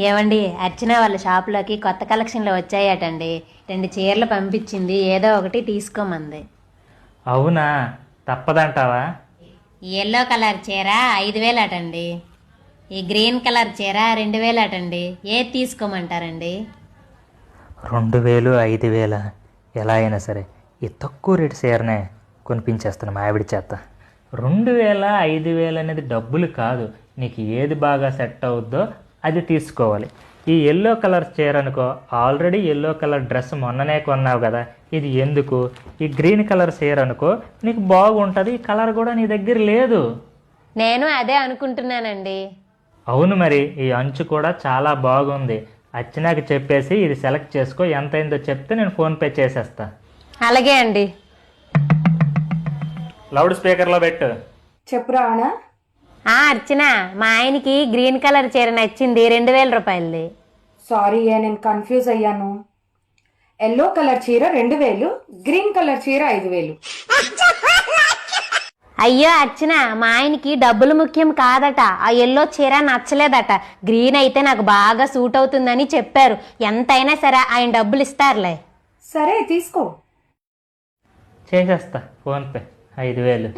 ఏవండి, అర్చన వాళ్ళ షాప్లోకి కొత్త కలెక్షన్లు వచ్చాయటండి. 2 చీరలు పంపించింది, ఏదో ఒకటి తీసుకోమంది. అవునా, తప్పదంటావా? ఈ ఎల్లో కలర్ చీర 5,000 అటండి. ఈ గ్రీన్ కలర్ చీర 2,000 అటండి. ఏది తీసుకోమంటారండి? 2,000 5,000 ఎలా అయినా సరే ఈ తక్కువ రేటు చీరనే కొనిపించేస్తాను మా ఆవిడ చేత. 2,000 5,000 అనేది డబ్బులు కాదు, నీకు ఏది బాగా సెట్ అవుద్దో అది తీసుకోవాలి. ఈ ఎల్లో కలర్ చీర అనుకో, ఆల్రెడీ ఎల్లో కలర్ డ్రెస్ మొన్ననే కొన్నావు కదా, ఇది ఎందుకు? ఈ గ్రీన్ కలర్ చీర అనుకో, నీకు బాగుంటుంది, ఈ కలర్ కూడా నీ దగ్గర లేదు. నేను అదే అనుకుంటున్నానండి. అవును, మరి ఈ అంచు కూడా చాలా బాగుంది. అచ్చినాక చెప్పేసి ఇది సెలెక్ట్ చేసుకో, ఎంత అయిందో చెప్తే నేను ఫోన్పే చేసేస్తా. అలాగే అండి. లౌడ్ స్పీకర్లో పెట్టు. చెప్పురా అనా. అర్చన, మా ఆయనకి గ్రీన్ కలర్ చీర నచ్చింది, 2,000 రూపాయలది. సారీ, నేను కన్ఫ్యూజ్ అయ్యాను. ఎల్లో కలర్ చీర 2,000, గ్రీన్ కలర్ చీర 5,000. అయ్యో అర్చన, మా ఆయనకి డబ్బులు ముఖ్యం కాదట. ఆ ఎల్లో చీర నచ్చలేదట. గ్రీన్ అయితే నాకు బాగా సూట్ అవుతుందని చెప్పారు. ఎంతైనా సరే ఆయన డబ్బులు ఇస్తారులే. సరే తీసుకో. చేసేస్తా ఫోన్పే 5,000.